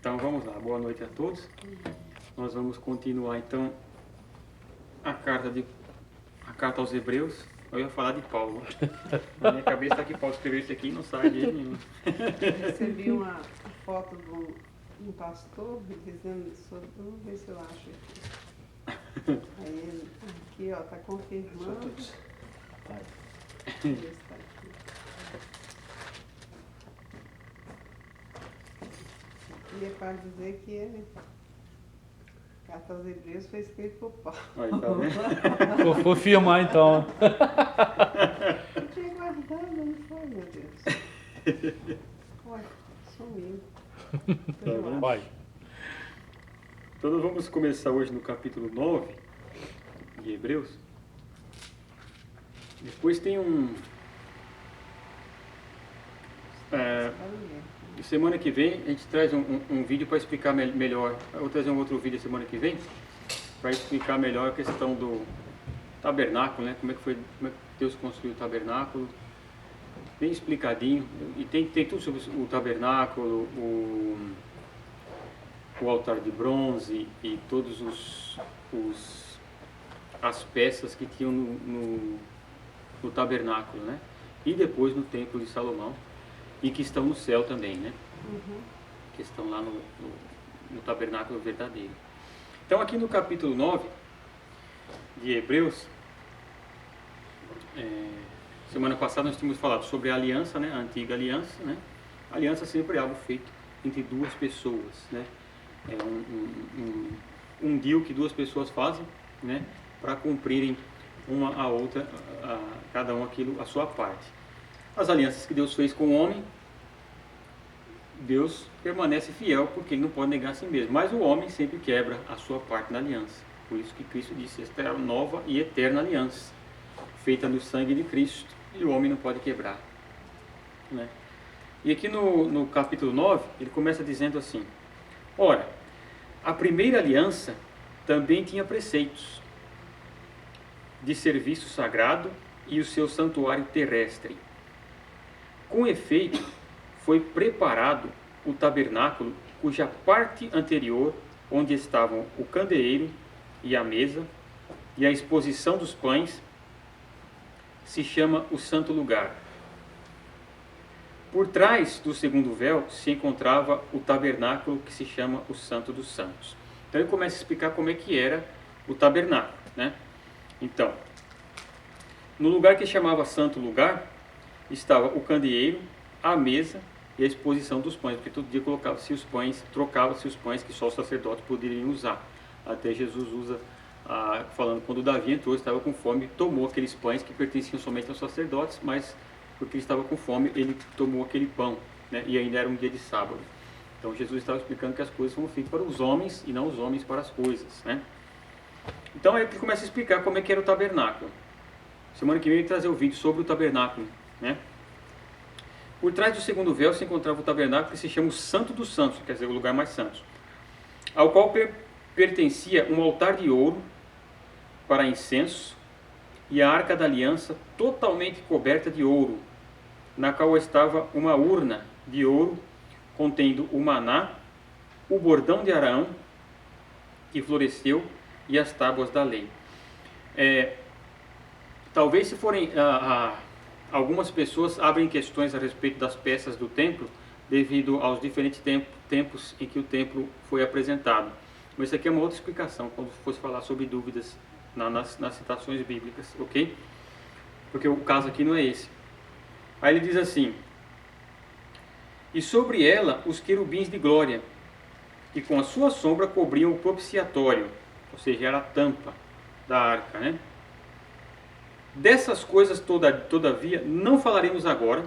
Então vamos lá, boa noite a todos. Nós vamos continuar então a carta aos Hebreus. Eu ia falar de Paulo. Na minha cabeça está que Paulo escreveu isso aqui e não sai de jeito nenhum. Eu recebi uma foto de um pastor dizendo sobre, vamos ver se eu acho aqui. Aí ele, aqui ó, está confirmando. Deixa eu ver se tá aqui. E é para dizer que ele, Carta aos Hebreus, foi escrito por Paulo. Aí, tá vendo? Vou filmar então. Eu tinha guardado, não foi, meu Deus. Olha, sumiu. Vai. Então nós vamos começar hoje no capítulo 9 de Hebreus. Depois tem semana que vem a gente traz um vídeo para explicar melhor. Eu vou trazer um outro vídeo semana que vem para explicar melhor a questão do tabernáculo, né? Como é que Deus construiu o tabernáculo, bem explicadinho. E tem tudo sobre o tabernáculo, o altar de bronze e todos as peças que tinham no tabernáculo, né? E depois no templo de Salomão. E que estão no céu também, né? Uhum. Que estão lá no tabernáculo verdadeiro. Então aqui no capítulo 9 de Hebreus, semana passada nós tínhamos falado sobre a aliança, né? A antiga aliança, né? A aliança sempre é algo feito entre duas pessoas, né? É um deal que duas pessoas fazem, né? Para cumprirem uma a outra, cada um a sua parte. As alianças que Deus fez com o homem, Deus permanece fiel porque ele não pode negar a si mesmo. Mas o homem sempre quebra a sua parte na aliança. Por isso que Cristo disse, esta é a nova e eterna aliança, feita no sangue de Cristo, e o homem não pode quebrar, né? E aqui no capítulo 9, ele começa dizendo assim: ora, a primeira aliança também tinha preceitos de serviço sagrado e o seu santuário terrestre. Com efeito, foi preparado o tabernáculo, cuja parte anterior, onde estavam o candeeiro e a mesa e a exposição dos pães, se chama o Santo Lugar. Por trás do segundo véu se encontrava o tabernáculo, que se chama o Santo dos Santos. Então ele começa a explicar como é que era o tabernáculo, né? Então, no lugar que chamava Santo Lugar, estava o candeeiro, a mesa e a exposição dos pães, porque todo dia colocava-se os pães, trocava-se os pães que só os sacerdotes poderiam usar. Até Jesus usa, falando, quando Davi entrou, estava com fome, tomou aqueles pães que pertenciam somente aos sacerdotes, mas porque ele estava com fome, ele tomou aquele pão, né? E ainda era um dia de sábado. Então Jesus estava explicando que as coisas foram feitas para os homens e não os homens para as coisas, né? Então aí ele começa a explicar como é que era o tabernáculo. Semana que vem ele trazer o vídeo sobre o tabernáculo, né? Por trás do segundo véu se encontrava o tabernáculo, que se chama o Santo dos Santos, quer dizer, o lugar mais santo, ao qual pertencia um altar de ouro para incenso e a arca da aliança totalmente coberta de ouro, na qual estava uma urna de ouro contendo o maná, o bordão de Araão que floresceu e as tábuas da lei. Talvez se forem algumas pessoas abrem questões a respeito das peças do templo devido aos diferentes tempos em que o templo foi apresentado. Mas isso aqui é uma outra explicação quando fosse falar sobre dúvidas nas citações bíblicas, ok? Porque o caso aqui não é esse. Aí ele diz assim: e sobre ela os querubins de glória, que com a sua sombra cobriam o propiciatório, ou seja, era a tampa da arca, né? Dessas coisas, todavia, não falaremos agora,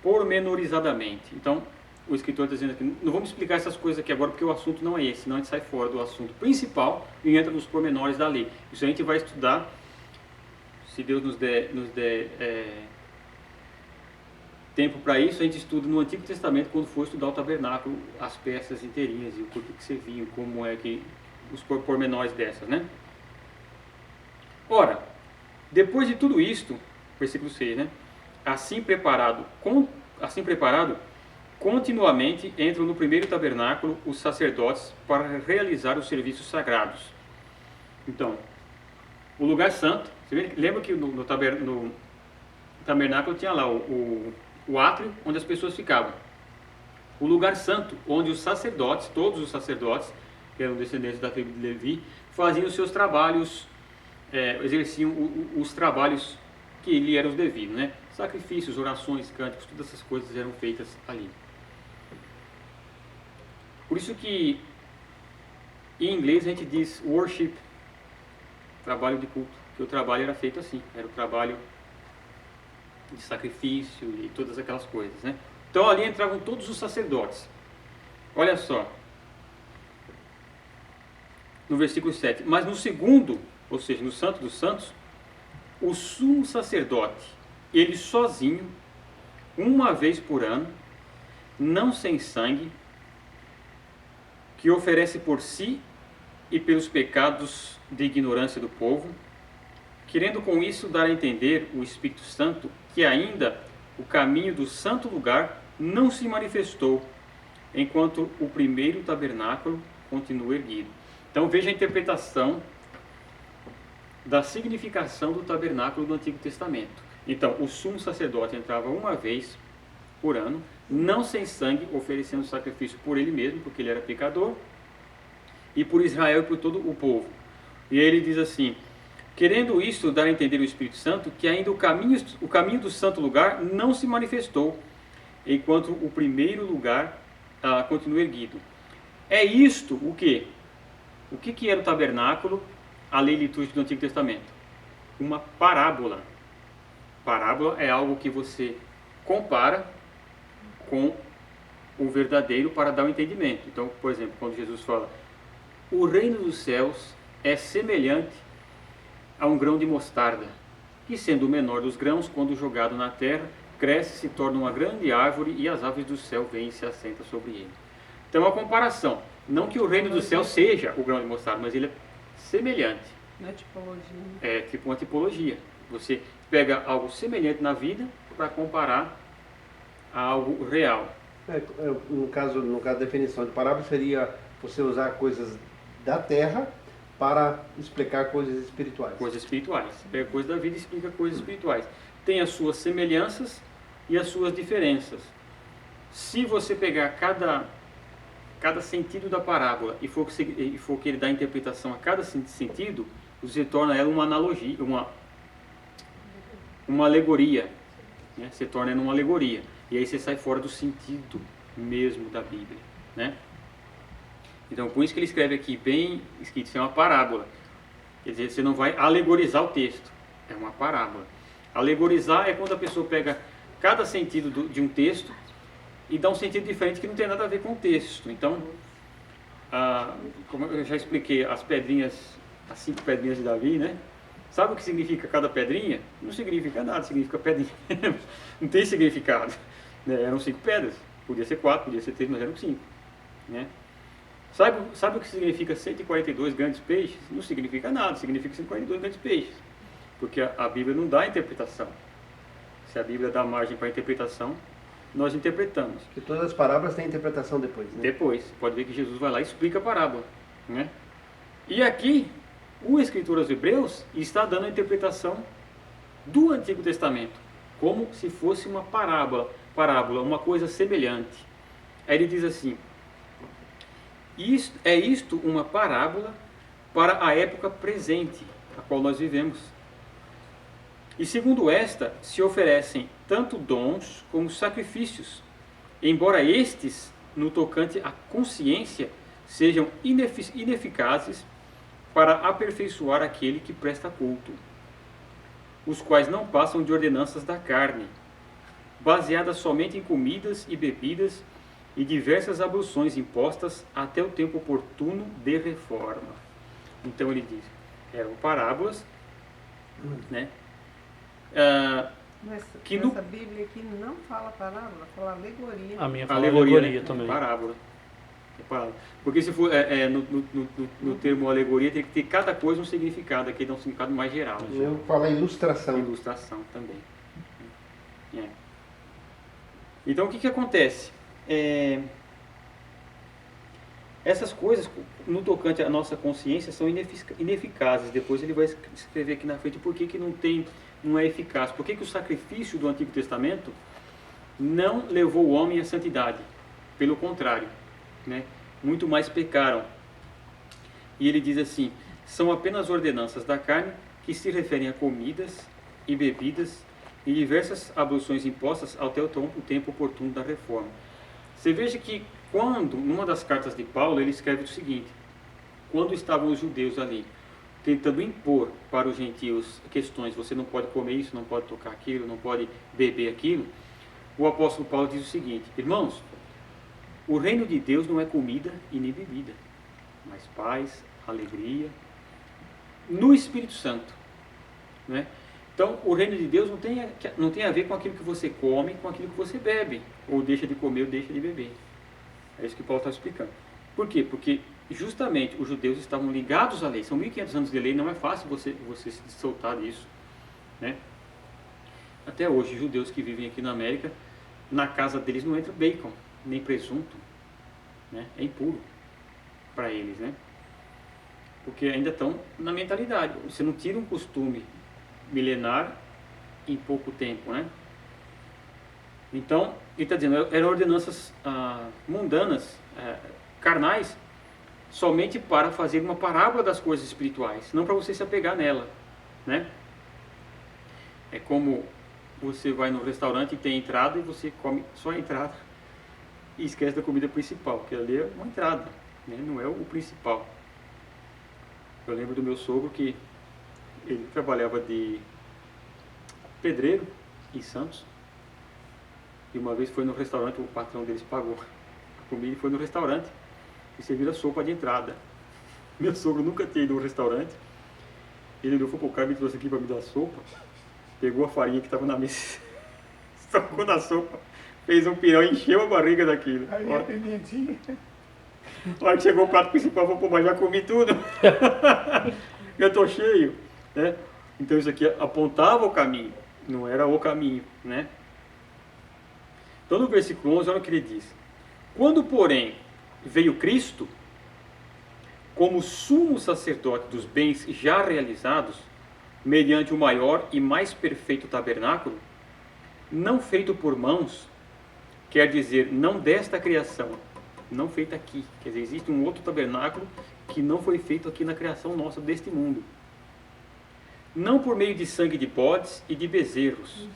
pormenorizadamente. Então, o escritor está dizendo aqui, não vamos explicar essas coisas aqui agora, porque o assunto não é esse, senão a gente sai fora do assunto principal e entra nos pormenores da lei. Isso a gente vai estudar, se Deus nos der tempo para isso, a gente estuda no Antigo Testamento, quando for estudar o tabernáculo, as peças inteirinhas e o porquê que serviam, como é que os pormenores dessas, né? Ora, depois de tudo isto, versículo 6, né? Assim preparado, continuamente entram no primeiro tabernáculo os sacerdotes para realizar os serviços sagrados. Então, o lugar santo, você lembra que no tabernáculo tinha lá o átrio onde as pessoas ficavam. O lugar santo, onde os sacerdotes, todos os sacerdotes, que eram descendentes da tribo de Levi, faziam os seus trabalhos, exerciam os trabalhos que lhe eram devidos, né? Sacrifícios, orações, cânticos, todas essas coisas eram feitas ali. Por isso que em inglês a gente diz worship, trabalho de culto, que o trabalho era feito assim, era o trabalho de sacrifício e todas aquelas coisas, né? Então ali entravam todos os sacerdotes. Olha só, no versículo 7, mas no segundo, ou seja, no Santo dos Santos, o sumo sacerdote, ele sozinho, uma vez por ano, não sem sangue, que oferece por si e pelos pecados de ignorância do povo, querendo com isso dar a entender o Espírito Santo que ainda o caminho do santo lugar não se manifestou, enquanto o primeiro tabernáculo continua erguido. Então veja a interpretação da significação do tabernáculo do Antigo Testamento. Então, o sumo sacerdote entrava uma vez por ano, não sem sangue, oferecendo sacrifício por ele mesmo, porque ele era pecador, e por Israel e por todo o povo. E aí ele diz assim, querendo isto dar a entender o Espírito Santo, que ainda o caminho do santo lugar não se manifestou, enquanto o primeiro lugar continua erguido. É isto o quê? O que era o tabernáculo, a lei litúrgica do Antigo Testamento? Uma parábola. Parábola é algo que você compara com o verdadeiro para dar o entendimento. Então, por exemplo, quando Jesus fala, o reino dos céus é semelhante a um grão de mostarda, que sendo o menor dos grãos, quando jogado na terra, cresce e se torna uma grande árvore, e as aves do céu vêm e se assentam sobre ele. Então, uma comparação. Não que o reino do céu seja o grão de mostarda, mas ele é semelhante. Não é tipologia. É tipo uma tipologia. Você pega algo semelhante na vida para comparar a algo real. No caso da definição de parábola, seria você usar coisas da terra para explicar coisas espirituais. Coisas espirituais. Pega coisas da vida e explica coisas espirituais. Tem as suas semelhanças e as suas diferenças. Se você pegar cada sentido da parábola e for querer dar interpretação a cada sentido, você torna ela uma analogia, uma alegoria, né? Você torna ela uma alegoria, e aí você sai fora do sentido mesmo da Bíblia, né? Então, por isso que ele escreve aqui, bem escrito, isso é uma parábola. Quer dizer, você não vai alegorizar o texto, é uma parábola. Alegorizar é quando a pessoa pega cada sentido de um texto e dá um sentido diferente que não tem nada a ver com o texto. Então, como eu já expliquei, as 5 pedrinhas de Davi, né? Sabe o que significa cada pedrinha? Não significa nada, significa pedrinha. Não tem significado. Né? Eram 5 pedras. Podia ser 4, podia ser 3, mas eram 5. Né? Sabe o que significa 142 grandes peixes? Não significa nada, significa 142 grandes peixes. Porque a Bíblia não dá interpretação. Se a Bíblia dá margem para interpretação, nós interpretamos. Que todas as parábolas têm interpretação depois, né? Depois. Pode ver que Jesus vai lá e explica a parábola. Né? E aqui, o escritor aos Hebreus está dando a interpretação do Antigo Testamento, como se fosse uma parábola, uma coisa semelhante. Aí ele diz assim, é isto uma parábola para a época presente, a qual nós vivemos. E segundo esta, se oferecem tanto dons como sacrifícios, embora estes, no tocante à consciência, sejam ineficazes para aperfeiçoar aquele que presta culto, os quais não passam de ordenanças da carne, baseadas somente em comidas e bebidas e diversas abluções impostas até o tempo oportuno de reforma. Então ele diz, eram parábolas, né? Mas Que essa Bíblia aqui não fala parábola, fala alegoria. A minha fala alegoria, alegoria né? também. Parábola. Parábola. Porque se for no termo alegoria, tem que ter cada coisa um significado, aqui dá um significado mais geral. Né? Eu falo ilustração. Ilustração também. É. Então o que acontece? essas coisas, no tocante à nossa consciência, são ineficazes. Depois ele vai escrever aqui na frente por que não é eficaz. Por que o sacrifício do Antigo Testamento não levou o homem à santidade? Pelo contrário, né? Muito mais pecaram. E ele diz assim: são apenas ordenanças da carne que se referem a comidas e bebidas e diversas abluções impostas até o tempo oportuno da reforma. Você veja que quando, numa das cartas de Paulo, ele escreve o seguinte: quando estavam os judeus ali, tentando impor para os gentios questões, você não pode comer isso, não pode tocar aquilo, não pode beber aquilo, o apóstolo Paulo diz o seguinte: irmãos, o reino de Deus não é comida e nem bebida, mas paz, alegria, no Espírito Santo, né? Então, o reino de Deus não tem a ver com aquilo que você come, com aquilo que você bebe, ou deixa de comer, ou deixa de beber. É isso que Paulo está explicando. Por quê? Porque justamente os judeus estavam ligados à lei. São 1500 anos de lei, não é fácil você se soltar disso, né? Até hoje, judeus que vivem aqui na América, na casa deles não entra bacon, nem presunto, né? É impuro para eles, né? Porque ainda estão na mentalidade. Você não tira um costume milenar em pouco tempo, né? Então, ele está dizendo, eram ordenanças mundanas, carnais, somente para fazer uma parábola das coisas espirituais, não para você se apegar nela, né? É como você vai no restaurante e tem entrada e você come só a entrada e esquece da comida principal, que ali é uma entrada, né? Não é o principal. Eu lembro do meu sogro que ele trabalhava de pedreiro em Santos. E uma vez foi no restaurante, o patrão deles pagou a comida e foi no restaurante e serviram a sopa de entrada. Meu sogro nunca tinha ido no restaurante. Ele olhou para o cara e me trouxe aqui para me dar sopa. Pegou a farinha que estava na mesa, socou na sopa, fez um pirão e encheu a barriga daquilo. Aí é tendentinha. A hora que chegou o prato principal, falou: pô, mas já comi tudo. Eu estou cheio, né? Então isso aqui apontava o caminho, não era o caminho, né? Então no versículo 11, olha o que ele diz: quando, porém, veio Cristo, como sumo sacerdote dos bens já realizados, mediante o maior e mais perfeito tabernáculo, não feito por mãos, quer dizer, não desta criação, não feito aqui, quer dizer, existe um outro tabernáculo que não foi feito aqui na criação nossa deste mundo, não por meio de sangue de bodes e de bezerros,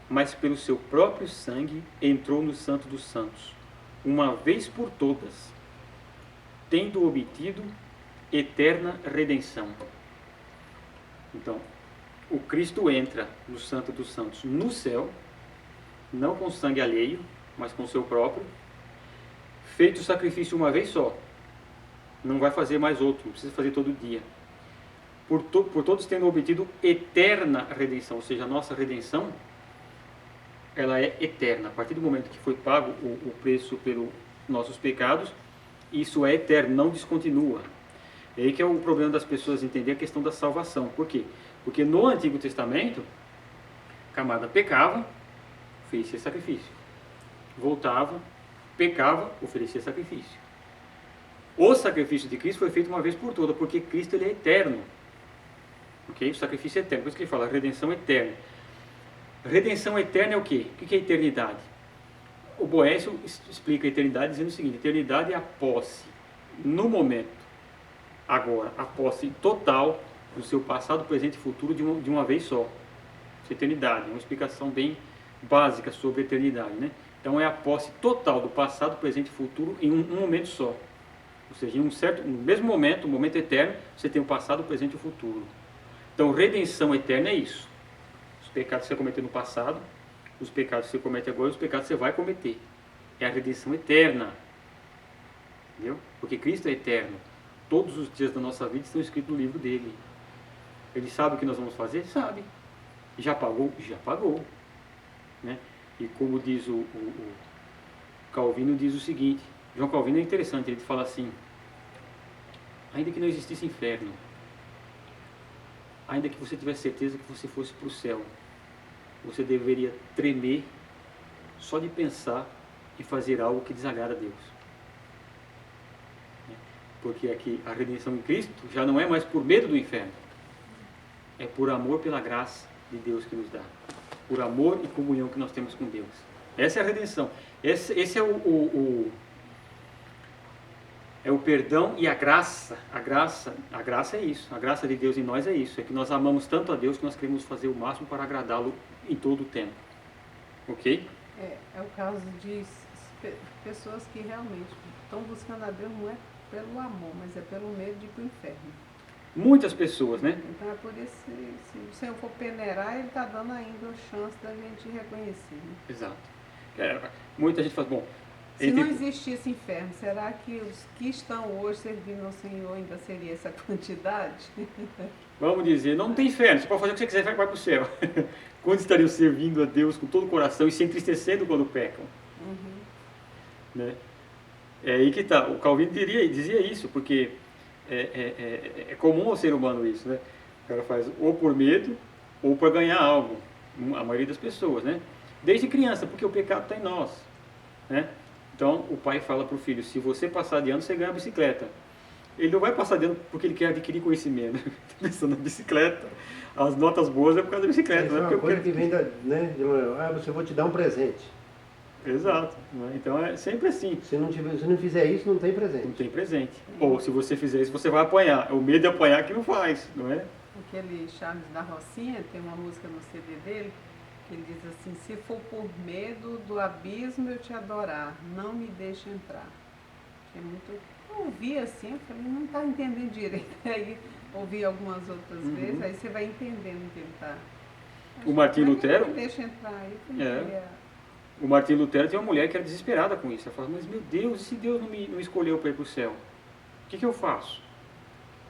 mas pelo seu próprio sangue entrou no Santo dos Santos, uma vez por todas, tendo obtido eterna redenção. Então, o Cristo entra no Santo dos Santos no céu, não com sangue alheio, mas com o seu próprio, feito o sacrifício uma vez só, não vai fazer mais outro, não precisa fazer todo dia, por todos tendo obtido eterna redenção, ou seja, a nossa redenção, ela é eterna. A partir do momento que foi pago o preço pelos nossos pecados, isso é eterno, não descontinua. É aí que é o problema das pessoas entender a questão da salvação. Por quê? Porque no Antigo Testamento, a camada pecava, oferecia sacrifício. Voltava, pecava, oferecia sacrifício. O sacrifício de Cristo foi feito uma vez por todas, porque Cristo ele é eterno. Okay? O sacrifício é eterno, por isso que ele fala, redenção eterna. Redenção eterna é o quê? O que é eternidade? O Boécio explica a eternidade dizendo o seguinte: eternidade é a posse, no momento, agora, a posse total do seu passado, presente e futuro de uma vez só. Isso é eternidade, uma explicação bem básica sobre a eternidade, né? Então é a posse total do passado, presente e futuro em um momento só. Ou seja, no mesmo momento, um momento eterno, você tem o passado, o presente e o futuro. Então redenção eterna é isso. Os pecados que você cometeu no passado, os pecados que você comete agora, os pecados que você vai cometer. É a redenção eterna. Entendeu? Porque Cristo é eterno. Todos os dias da nossa vida estão escritos no livro dele. Ele sabe o que nós vamos fazer? Sabe. Já pagou? Já pagou. Né? E como diz o Calvino, diz o seguinte, João Calvino é interessante, ele fala assim: ainda que não existisse inferno, ainda que você tivesse certeza que você fosse para o céu, você deveria tremer só de pensar e fazer algo que desagrada a Deus. Porque aqui a redenção em Cristo já não é mais por medo do inferno, é por amor pela graça de Deus que nos dá, por amor e comunhão que nós temos com Deus. Essa é a redenção. Esse é o perdão e a graça. A graça é isso. A graça de Deus em nós é isso. É que nós amamos tanto a Deus que nós queremos fazer o máximo para agradá-lo em todo o tempo. Ok? É o caso de pessoas que realmente estão buscando a Deus não é pelo amor, mas é pelo medo de ir para o inferno. Muitas pessoas, né? Então é por isso que se o Senhor for peneirar, Ele está dando ainda a chance da gente reconhecer. Né? Exato. Muita gente fala, bom... Se não existisse inferno, será que os que estão hoje servindo ao Senhor ainda seria essa quantidade? Vamos dizer, não tem inferno, você pode fazer o que você quiser, vai para o céu. Quando estariam servindo a Deus com todo o coração e se entristecendo quando pecam? Né? É aí que está. O Calvino dizia isso, porque é comum ao ser humano isso, né? O cara faz ou por medo ou para ganhar algo. A maioria das pessoas, né? Desde criança, porque o pecado está em nós, né? Então, o pai fala para o filho, se você passar de ano, você ganha a bicicleta. Ele não vai passar de ano porque ele quer adquirir conhecimento. Está pensando na bicicleta. As notas boas é por causa da bicicleta. Isso é uma coisa que vem né, você vou te dar um presente. Exato. Né? Então, é sempre assim. Se não fizer isso, não tem presente. Não tem presente. Ou, se você fizer isso, você vai apanhar. É o medo de apanhar que não faz, não é? Aquele Charles da Rocinha, tem uma música no CD dele, ele diz assim, se for por medo do abismo eu te adorar, não me deixe entrar. É muito... Eu ouvi assim, eu falei, não está entendendo direito. Aí ouvi algumas outras vezes, aí você vai entendendo o que ele está. O Martinho Lutero... Não me deixa entrar. Aí O Martinho Lutero tem uma mulher que era desesperada com isso. Ela fala, mas meu Deus, e se Deus não me escolheu para ir para o céu? O que eu faço?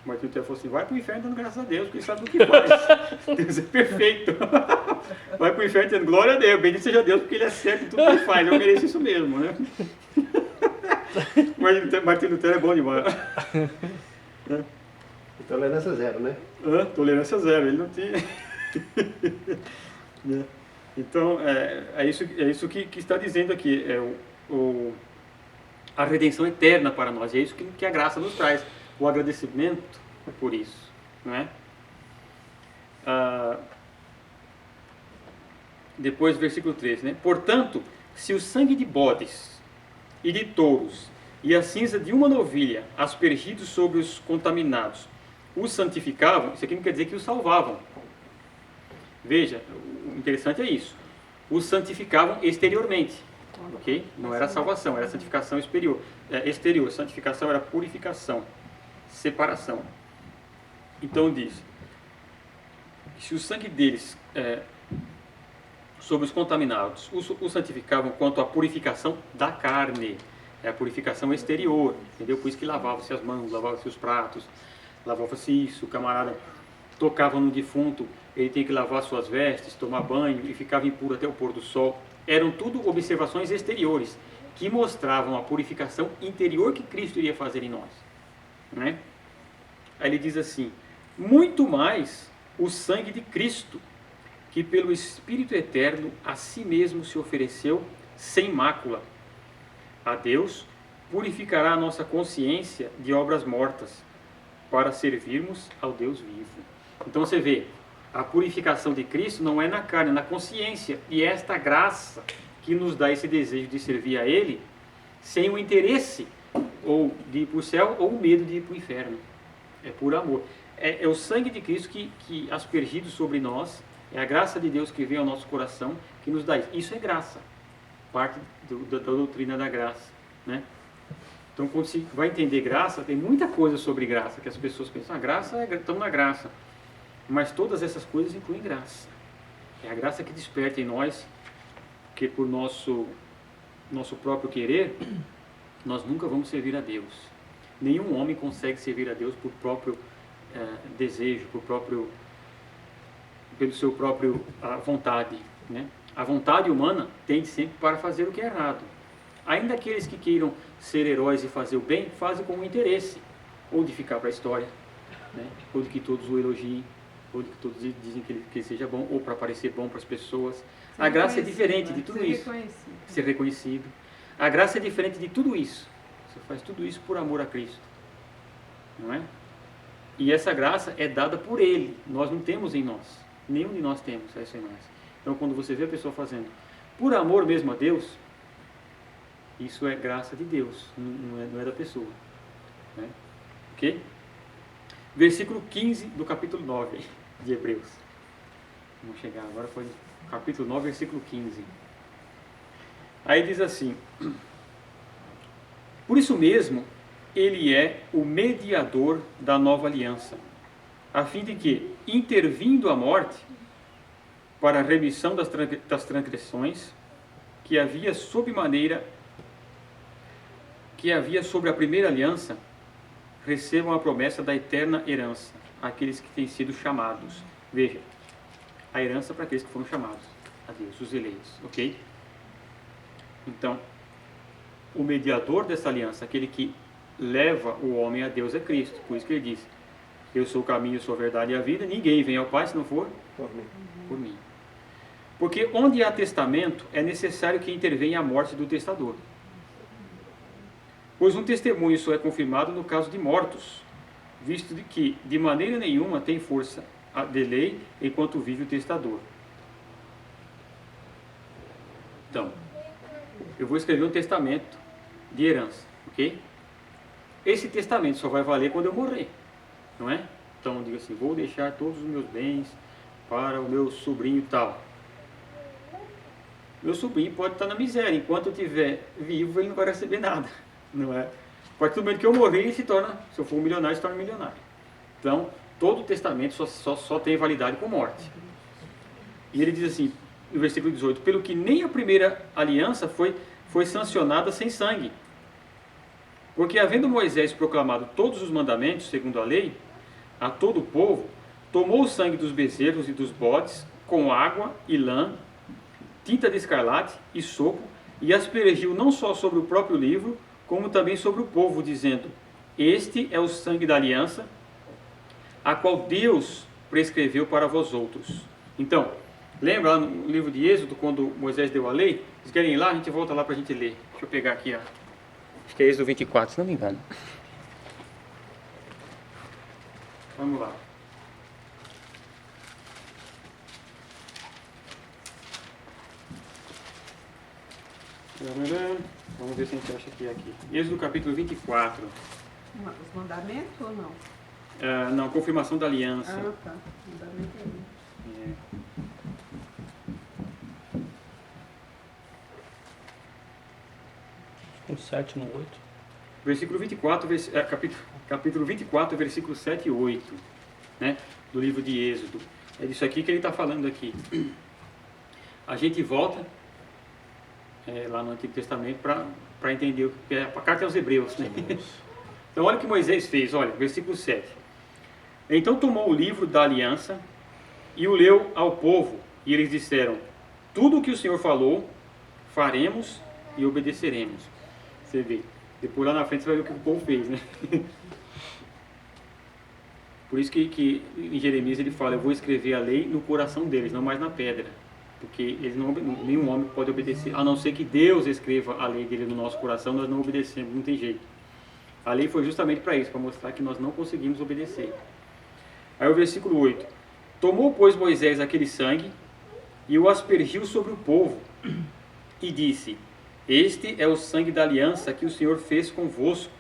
O Martinho Lutero falou assim, vai para o inferno dando graças a Deus, porque ele sabe o que faz. Deus é perfeito. Vai para o inferno dizendo, glória a Deus, bendito seja Deus, porque ele é certo em tudo que ele faz. Eu mereço isso mesmo, né? Mas Martinho Lutero é bom demais. Tolerância zero, né? Tolerância zero, ele não tinha... Então, é isso que está dizendo aqui. A redenção eterna para nós. É isso que a graça nos traz. O agradecimento por isso. Não é? Depois, versículo 13. Né? Portanto, se o sangue de bodes e de touros e a cinza de uma novilha aspergidos sobre os contaminados os santificavam, isso aqui não quer dizer que os salvavam. Veja, o interessante é isso. Os santificavam exteriormente. Ok? Não era salvação, era santificação exterior. Santificação era purificação, separação. Então diz, se o sangue deles sobre os contaminados os santificavam quanto à purificação da carne, é a purificação exterior, entendeu? Por isso que lavava-se as mãos, lavava-se os pratos, lavava-se isso, o camarada tocava no defunto, ele tinha que lavar suas vestes, tomar banho e ficava impuro até o pôr do sol. Eram tudo observações exteriores que mostravam a purificação interior que Cristo iria fazer em nós. Né? Aí ele diz assim, muito mais o sangue de Cristo, que pelo Espírito Eterno a si mesmo se ofereceu sem mácula a Deus, purificará a nossa consciência de obras mortas, para servirmos ao Deus vivo. Então você vê, a purificação de Cristo não é na carne, é na consciência. E é esta graça que nos dá esse desejo de servir a Ele, sem o interesse ou de ir para o céu ou o medo de ir para o inferno. É por amor. É o sangue de Cristo que aspergido sobre nós, é a graça de Deus que vem ao nosso coração que nos dá isso. Isso é graça, parte da doutrina da graça, né? Então, quando se vai entender graça, tem muita coisa sobre graça, que as pessoas pensam, a graça estamos na graça. Mas todas essas coisas incluem graça. É a graça que desperta em nós, que por nosso próprio querer, nós nunca vamos servir a Deus. Nenhum homem consegue servir a Deus por próprio desejo, pelo seu próprio vontade. Né? A vontade humana tende sempre para fazer o que é errado. Ainda aqueles que queiram ser heróis e fazer o bem, fazem com interesse, ou de ficar para a história, né? Ou de que todos o elogiem, ou de que todos dizem que ele seja bom, ou para parecer bom para as pessoas. A graça é diferente de tudo isso. Ser reconhecido. A graça é diferente de tudo isso. Você faz tudo isso por amor a Cristo. Não é? E essa graça é dada por Ele. Nós não temos em nós. Nenhum de nós temos essa em nós. Então, quando você vê a pessoa fazendo por amor mesmo a Deus, isso é graça de Deus, não é da pessoa. Né? Ok? Versículo 15 do capítulo 9 de Hebreus. Vamos chegar agora, foi capítulo 9, versículo 15. Aí diz assim: por isso mesmo, ele é o mediador da nova aliança, a fim de que, intervindo a morte, para a remissão das transgressões, que havia sobre a primeira aliança, recebam a promessa da eterna herança, aqueles que têm sido chamados. Veja, a herança para aqueles que foram chamados a Deus, os eleitos, ok? Então, o mediador dessa aliança, aquele que leva o homem a Deus, é Cristo. Por isso que ele diz: eu sou o caminho, eu sou a verdade e a vida, ninguém vem ao Pai se não for por mim. Porque onde há testamento, é necessário que intervenha a morte do testador. Pois um testemunho só é confirmado no caso de mortos, visto de que de maneira nenhuma tem força de lei enquanto vive o testador. Então, eu vou escrever um testamento de herança, ok? Esse testamento só vai valer quando eu morrer, não é? Então, eu digo assim: vou deixar todos os meus bens para o meu sobrinho tal. Meu sobrinho pode estar na miséria, enquanto eu estiver vivo ele não vai receber nada, não é? A partir do momento que eu morrer, ele se torna, se eu for um milionário, se torna milionário. Então, todo testamento só tem validade com morte. E ele diz assim, no versículo 18: pelo que nem a primeira aliança foi sancionada sem sangue. Porque havendo Moisés proclamado todos os mandamentos, segundo a lei, a todo o povo, tomou o sangue dos bezerros e dos bodes, com água e lã, tinta de escarlate e sopo, e aspergiu não só sobre o próprio livro, como também sobre o povo, dizendo: este é o sangue da aliança, a qual Deus prescreveu para vós outros. Então, lembra lá no livro de Êxodo, quando Moisés deu a lei? Vocês querem ir lá? A gente volta lá para a gente ler. Deixa eu pegar aqui, ó. Acho que é Êxodo 24, se não me engano. Vamos lá. Vamos ver se a gente acha que é aqui. Êxodo capítulo 24. Os mandamentos ou não? Não, confirmação da aliança. Ah, tá. Mandamento é. Um 7 no 8. Versículo 24, capítulo 24, versículo 7 e 8, né, do livro de Êxodo. É disso aqui que ele está falando aqui. A gente volta lá no Antigo Testamento para entender o que é a carta aos Hebreus, né? Então olha o que Moisés fez, olha, versículo 7. Então tomou o livro da aliança e o leu ao povo, e eles disseram: tudo o que o Senhor falou, faremos e obedeceremos. Você vê, depois lá na frente você vai ver o que o povo fez, né? Por isso que em Jeremias ele fala: eu vou escrever a lei no coração deles, não mais na pedra. Porque eles nenhum homem pode obedecer, a não ser que Deus escreva a lei dele no nosso coração, nós não obedecemos, não tem jeito. A lei foi justamente para isso, para mostrar que nós não conseguimos obedecer. Aí o versículo 8: tomou, pois, Moisés aquele sangue e o aspergiu sobre o povo e disse: este é o sangue da aliança que o Senhor fez convosco,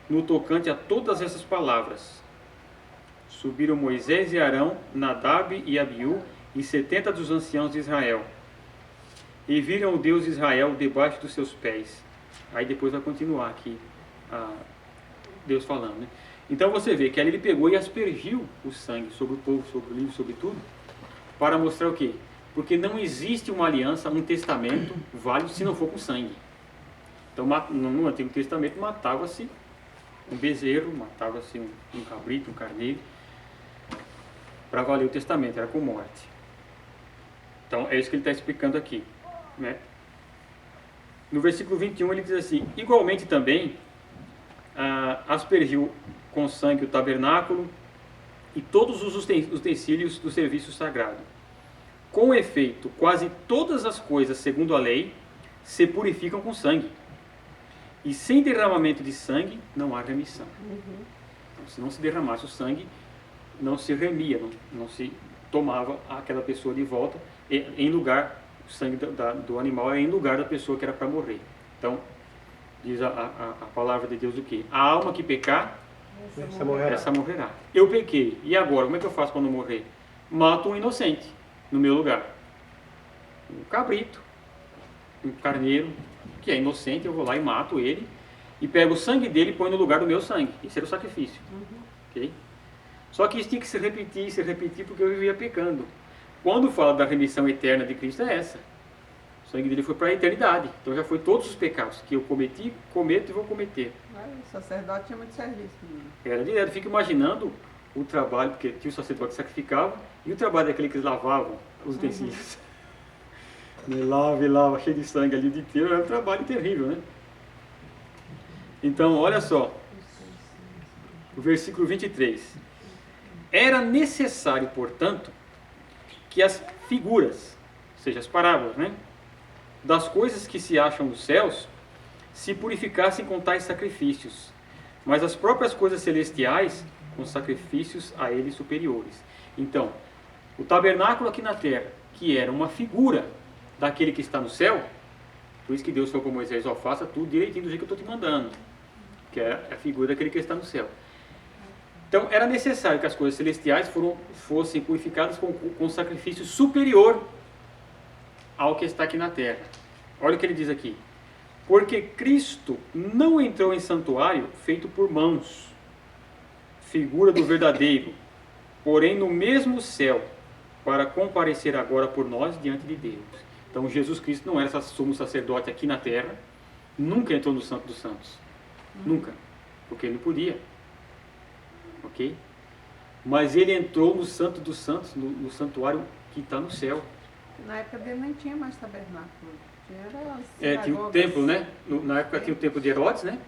no tocante a todas essas palavras. Subiram Moisés e Arão, Nadab e Abiú, e 70 dos anciãos de Israel, e viram o Deus de Israel debaixo dos seus pés. Aí depois vai continuar aqui Deus falando, né? Então você vê que ali ele pegou e aspergiu o sangue sobre o povo, sobre o livro, sobre tudo, para mostrar o quê? Porque não existe uma aliança, um testamento válido se não for com sangue. Então no Antigo Testamento matava-se um bezerro, matava-se um cabrito, um carneiro, para valer o testamento, era com morte. Então é isso que ele está explicando aqui, né? No versículo 21 ele diz assim: igualmente também aspergiu com sangue o tabernáculo e todos os utensílios do serviço sagrado. Com efeito, quase todas as coisas segundo a lei se purificam com sangue. E sem derramamento de sangue não há remissão. Então, se não se derramasse o sangue, não se remia, não se tomava aquela pessoa de volta em lugar, o sangue do animal é em lugar da pessoa que era para morrer. Então, diz a palavra de Deus o quê? A alma que pecar, essa morrerá. Eu pequei, e agora, como é que eu faço quando eu morrer? Mato um inocente no meu lugar. Um cabrito, um carneiro, que é inocente, eu vou lá e mato ele, e pego o sangue dele e põe no lugar do meu sangue. Esse era o sacrifício. Okay? Só que isso tinha que se repetir, porque eu vivia pecando. Quando fala da remissão eterna de Cristo, é essa. O sangue dele foi para a eternidade. Então já foi todos os pecados que eu cometi, cometo e vou cometer. O sacerdote tinha muito serviço. Era direto. Fico imaginando o trabalho, porque tinha o sacerdote que sacrificava, e o trabalho daquele que lavavam os utensílios. Lava, cheio de sangue ali o dia inteiro. Era um trabalho terrível, né? Então, olha só. O versículo 23. Era necessário, portanto, que as figuras, ou seja, as parábolas, né, das coisas que se acham nos céus, se purificassem com tais sacrifícios, mas as próprias coisas celestiais com sacrifícios a eles superiores. Então, o tabernáculo aqui na terra, que era uma figura daquele que está no céu, por isso que Deus falou para Moisés: ó, faça tudo direitinho do jeito que eu estou te mandando, que é a figura daquele que está no céu. Então, era necessário que as coisas celestiais fossem purificadas com sacrifício superior ao que está aqui na terra. Olha o que ele diz aqui. Porque Cristo não entrou em santuário feito por mãos, figura do verdadeiro, porém no mesmo céu, para comparecer agora por nós diante de Deus. Então, Jesus Cristo não era sumo sacerdote aqui na terra, nunca entrou no Santo dos Santos. Nunca. Porque ele não podia. Ok? Mas ele entrou no Santo dos Santos, no santuário que está no céu. Na época dele nem tinha mais tabernáculo. Tinha o templo, né? Na época tinha o templo de Herodes, né?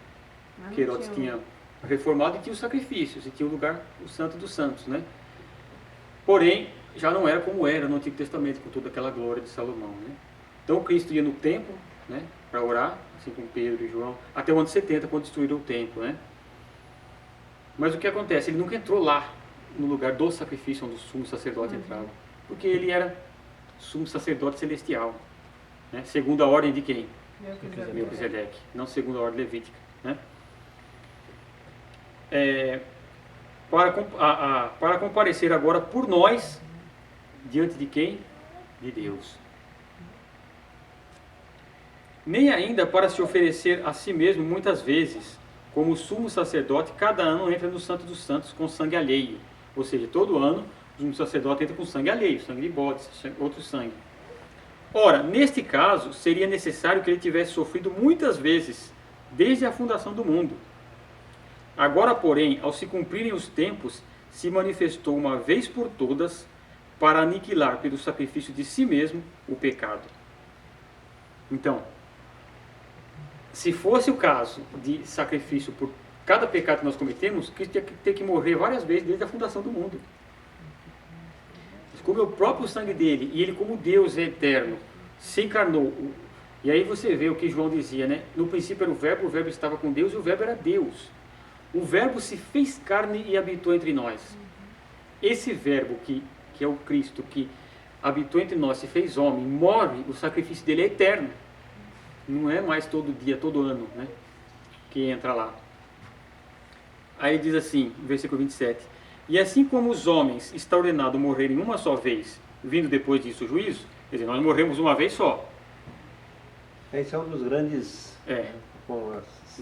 Que Herodes tinha reformado, e tinha os sacrifícios, e tinha o lugar, o Santo dos Santos, né? Porém, já não era como era no Antigo Testamento, com toda aquela glória de Salomão, né? Então Cristo ia no templo, né, para orar, assim como Pedro e João, até o ano 70, quando destruíram o templo, né? Mas o que acontece? Ele nunca entrou lá, no lugar do sacrifício onde o sumo sacerdote entrava, porque ele era sumo sacerdote celestial, né? Segundo a ordem de quem? Melquisedeque, não segundo a ordem levítica, né? Para comparecer agora por nós, diante de quem? De Deus. Nem ainda para se oferecer a si mesmo muitas vezes, como o sumo sacerdote, cada ano entra no Santo dos Santos com sangue alheio. Ou seja, todo ano o sumo sacerdote entra com sangue alheio, sangue de bodes, outro sangue. Ora, neste caso, seria necessário que ele tivesse sofrido muitas vezes, desde a fundação do mundo. Agora, porém, ao se cumprirem os tempos, se manifestou uma vez por todas para aniquilar pelo sacrifício de si mesmo o pecado. Então, se fosse o caso de sacrifício por cada pecado que nós cometemos, Cristo ia ter que morrer várias vezes desde a fundação do mundo. Mas como é o próprio sangue dele, e ele como Deus é eterno, se encarnou. E aí você vê o que João dizia, né? No princípio era o verbo estava com Deus e o verbo era Deus. O verbo se fez carne e habitou entre nós. Esse verbo que é o Cristo, que habitou entre nós, se fez homem, morre, o sacrifício dele é eterno. Não é mais todo dia, todo ano, né, que entra lá. Aí diz assim, no versículo 27, e assim como os homens está ordenado morrerem uma só vez, vindo depois disso o juízo, quer dizer, nós morremos uma vez só. Esse é um dos grandes, com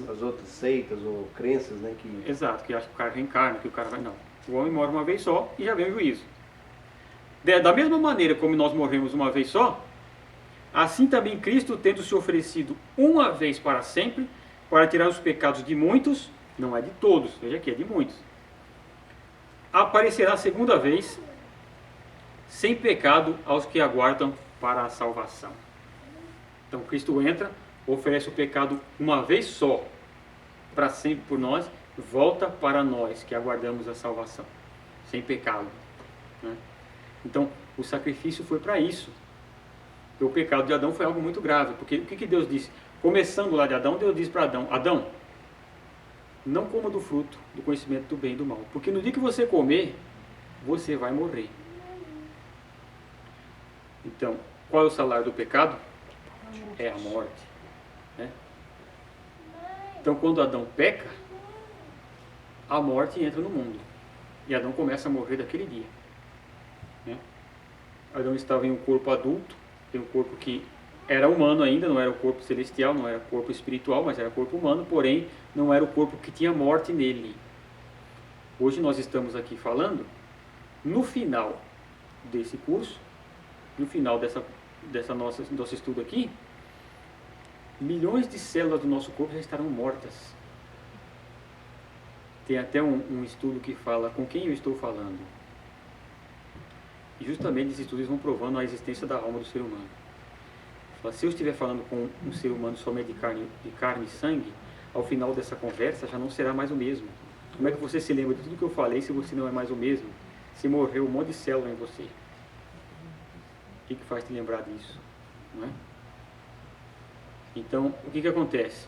as outras seitas ou crenças, né? Que... Exato, que acha que o cara reencarna, que o cara vai... Não, o homem morre uma vez só e já vem o juízo. Da mesma maneira como nós morremos uma vez só, assim também Cristo, tendo se oferecido uma vez para sempre, para tirar os pecados de muitos, não é de todos, veja aqui, é de muitos, aparecerá a segunda vez, sem pecado aos que aguardam para a salvação. Então Cristo entra, oferece o pecado uma vez só, para sempre por nós, volta para nós que aguardamos a salvação, sem pecado, né? Então o sacrifício foi para isso. Porque o pecado de Adão foi algo muito grave. Porque o que Deus disse? Começando lá de Adão, Deus disse para Adão: Adão, não coma do fruto do conhecimento do bem e do mal. Porque no dia que você comer, você vai morrer. Então, qual é o salário do pecado? É a morte. Né? Então, quando Adão peca, a morte entra no mundo. E Adão começa a morrer daquele dia. Né? Adão estava em um corpo adulto, em um corpo que era humano ainda, não era o corpo celestial, não era o corpo espiritual, mas era o corpo humano, porém não era o corpo que tinha morte nele. Hoje nós estamos aqui falando, no final desse curso, no final nosso estudo aqui, milhões de células do nosso corpo já estarão mortas. Tem até um estudo que fala com quem eu estou falando. E justamente esses estudos vão provando a existência da alma do ser humano. Se eu estiver falando com um ser humano somente de carne e sangue, ao final dessa conversa já não será mais o mesmo. Como é que você se lembra de tudo que eu falei se você não é mais o mesmo? Se morreu um monte de célula em você. O que faz te lembrar disso? Não é? Então, o que acontece?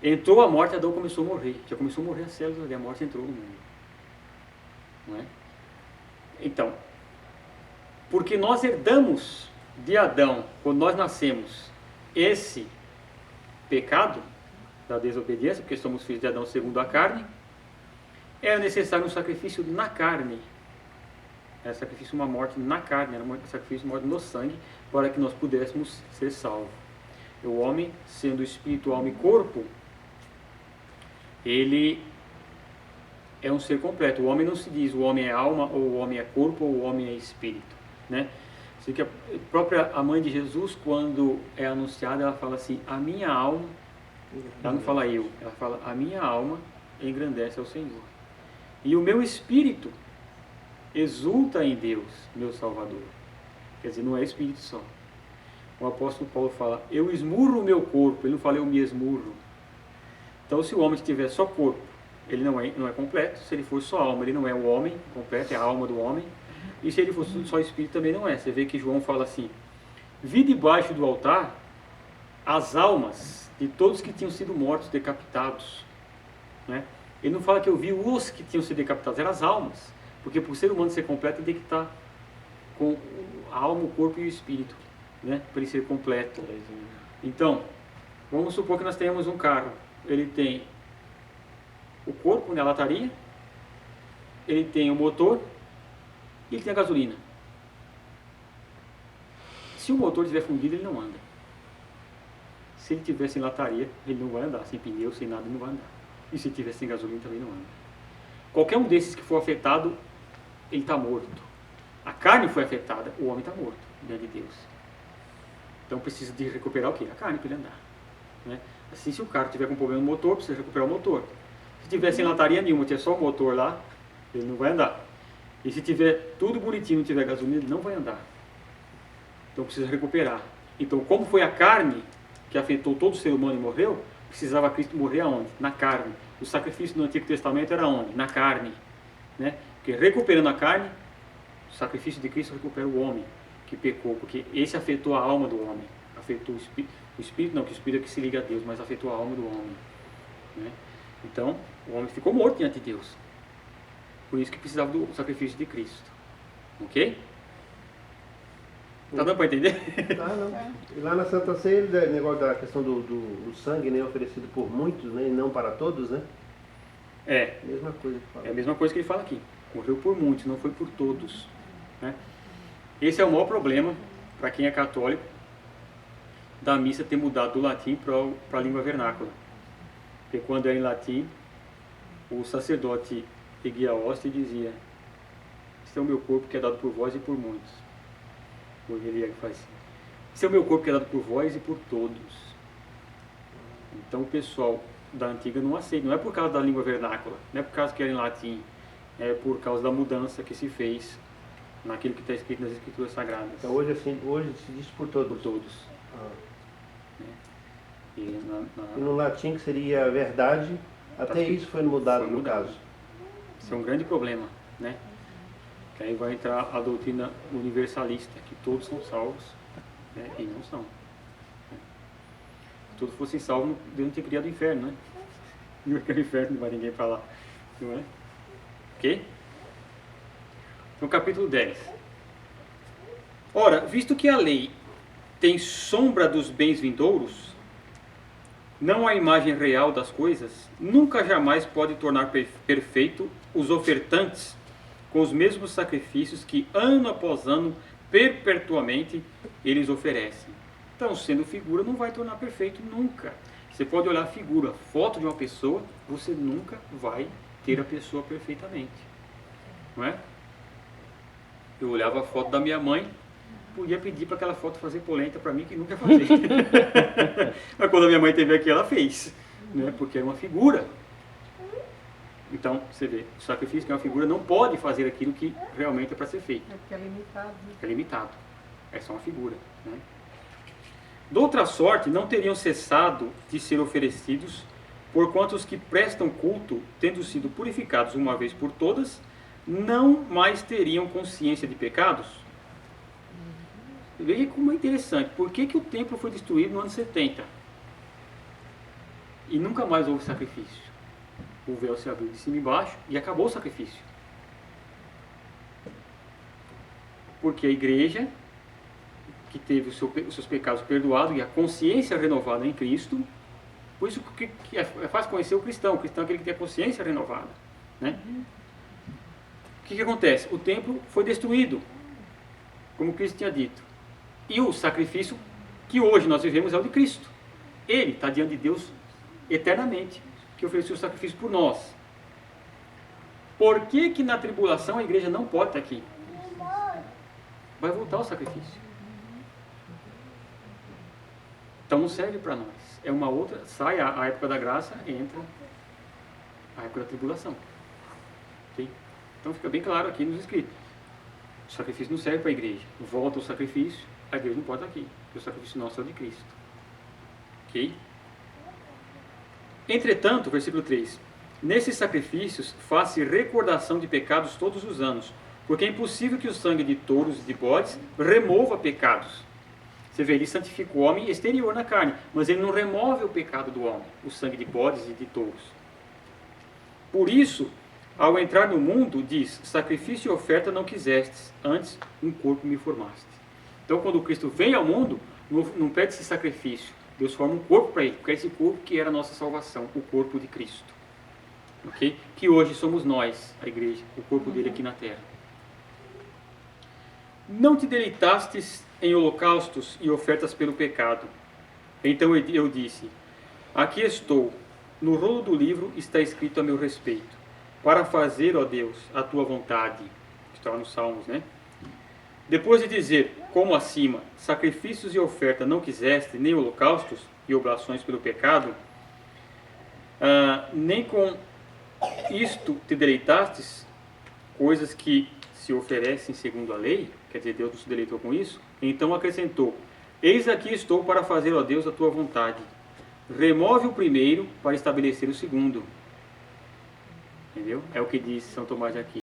Entrou a morte, Adão começou a morrer. Já começou a morrer as células e a morte entrou no mundo. Não é? Então, porque nós herdamos de Adão, quando nós nascemos, esse pecado da desobediência, porque somos filhos de Adão segundo a carne, era necessário um sacrifício na carne. Era sacrifício, uma morte na carne, era um sacrifício, uma morte no sangue, para que nós pudéssemos ser salvos. O homem, sendo espírito, alma e corpo, ele é um ser completo. O homem não se diz o homem é alma, ou o homem é corpo, ou o homem é espírito, né? Assim que a própria a mãe de Jesus, quando é anunciada, ela fala assim: a minha alma, ela não fala eu, ela fala: a minha alma engrandece ao Senhor, e o meu espírito exulta em Deus, meu Salvador. Quer dizer, não é espírito só. O apóstolo Paulo fala: eu esmurro o meu corpo. Ele não fala eu me esmurro. Então, se o homem tiver só corpo, ele não é completo. Se ele for só alma, ele não é o homem completo, é a alma do homem. E se ele for só espírito, também não é. Você vê que João fala assim: vi debaixo do altar as almas de todos que tinham sido mortos, decapitados. Né? Ele não fala que eu vi os que tinham sido decapitados, eram as almas. Porque para o ser humano ser completo, ele tem que estar com a alma, o corpo e o espírito, né? Para ele ser completo. Então, vamos supor que nós tenhamos um carro. Ele tem o corpo, né, a lataria, ele tem o motor e ele tem a gasolina. Se o motor estiver fundido, ele não anda. Se ele estiver sem lataria, ele não vai andar. Sem pneu, sem nada, ele não vai andar. E se estiver sem gasolina, também não anda. Qualquer um desses que for afetado, ele está morto. A carne foi afetada, o homem está morto diante de Deus. Então precisa de recuperar o quê? A carne para ele andar. Né? Assim, se o carro tiver com problema no motor, precisa recuperar o motor. Se tiver sem lataria nenhuma, tiver só o motor lá, ele não vai andar. E se tiver tudo bonitinho, não tiver gasolina, ele não vai andar. Então precisa recuperar. Então, como foi a carne que afetou todo o ser humano e morreu, precisava Cristo morrer aonde? Na carne. O sacrifício do Antigo Testamento era onde? Na carne. Né? Porque recuperando a carne, o sacrifício de Cristo recupera o homem que pecou, porque esse afetou a alma do homem. Afetou o espírito não, que o espírito é que se liga a Deus, mas afetou a alma do homem. Né? Então, o homem ficou morto diante de Deus. Por isso que precisava do sacrifício de Cristo. Ok? Tá dando para entender? Ah, não. E lá na Santa Ceia, o negócio da questão do sangue, né, oferecido por muitos, né, e não para todos, né? É. Mesma coisa que fala. É a mesma coisa que ele fala aqui. Morreu por muitos, não foi por todos. Né? Esse é o maior problema para quem é católico, da missa ter mudado do latim para a língua vernácula. Porque quando era em latim, o sacerdote erguia a hóstia e dizia: esse é o meu corpo que é dado por vós e por muitos. Hoje ele faz assim: esse é o meu corpo que é dado por vós e por todos. Então o pessoal da antiga não aceita, não é por causa da língua vernácula, não é por causa que era em latim, é por causa da mudança que se fez naquilo que está escrito nas Escrituras Sagradas. Então hoje, assim, hoje se diz por todos. Por todos. Ah. E E no latim, que seria verdade, até isso foi mudado no caso. Isso é um grande problema, né? Que aí vai entrar a doutrina universalista, que todos são salvos, né? E não são. Se todos fossem salvos, Deus não tinha criado o inferno, né? Não quero inferno, não vai ninguém para lá. Não é? Ok? Então, capítulo 10. Ora, visto que a lei tem sombra dos bens vindouros, não a imagem real das coisas, nunca jamais pode tornar perfeito os ofertantes com os mesmos sacrifícios que ano após ano, perpetuamente, eles oferecem. Então, sendo figura, não vai tornar perfeito nunca. Você pode olhar a figura, foto de uma pessoa, você nunca vai ter a pessoa perfeitamente. Não é? Eu olhava a foto da minha mãe, podia pedir para aquela foto fazer polenta para mim, que nunca ia fazer. Mas quando a minha mãe teve aqui, ela fez. Né? Porque era uma figura. Então, você vê, o sacrifício que é uma figura não pode fazer aquilo que realmente é para ser feito. É porque é limitado. Né? É limitado. É só uma figura. Né? De outra sorte, não teriam cessado de ser oferecidos, porquanto os que prestam culto, tendo sido purificados uma vez por todas, não mais teriam consciência de pecados. Veja como é interessante. Por que o templo foi destruído no ano 70? E nunca mais houve sacrifício. O véu se abriu de cima e embaixo e acabou o sacrifício. Porque a igreja, que teve os seus pecados perdoados e a consciência renovada em Cristo, por isso que é fácil conhecer o cristão. O cristão é aquele que tem a consciência renovada. Né? O que acontece? O templo foi destruído, como Cristo tinha dito. E o sacrifício que hoje nós vivemos é o de Cristo. Ele está diante de Deus eternamente, que ofereceu o sacrifício por nós. Por que na tribulação a igreja não pode estar aqui? Vai voltar o sacrifício. Então não serve para nós. É uma outra, sai a época da graça, entra a época da tribulação. Okay? Então fica bem claro aqui nos escritos. O sacrifício não serve para a igreja. Volta o sacrifício, a igreja não pode estar aqui. Porque o sacrifício nosso é o de Cristo. Ok? Entretanto, versículo 3. Nesses sacrifícios faz-se recordação de pecados todos os anos, porque é impossível que o sangue de touros e de bodes remova pecados. Você vê, ele santifica o homem exterior na carne, mas ele não remove o pecado do homem, o sangue de bodes e de touros. Por isso, ao entrar no mundo, diz, sacrifício e oferta não quisestes, antes um corpo me formaste. Então, quando Cristo vem ao mundo, não pede esse sacrifício. Deus forma um corpo para ele, porque é esse corpo que era a nossa salvação, o corpo de Cristo. Okay? Que hoje somos nós, a igreja, o corpo dele aqui na terra. Não te deleitastes em holocaustos e ofertas pelo pecado. Então eu disse, aqui estou, no rolo do livro está escrito a meu respeito, para fazer, ó Deus, a tua vontade. Está nos Salmos, né? Depois de dizer, como acima, sacrifícios e oferta não quiseste, nem holocaustos e oblações pelo pecado, nem com isto te deleitastes, coisas que se oferecem segundo a lei, quer dizer, Deus não se deleitou com isso, então acrescentou, eis aqui estou para fazer, ó Deus, a tua vontade. Remove o primeiro para estabelecer o segundo. Entendeu? É o que diz São Tomás de Aquino.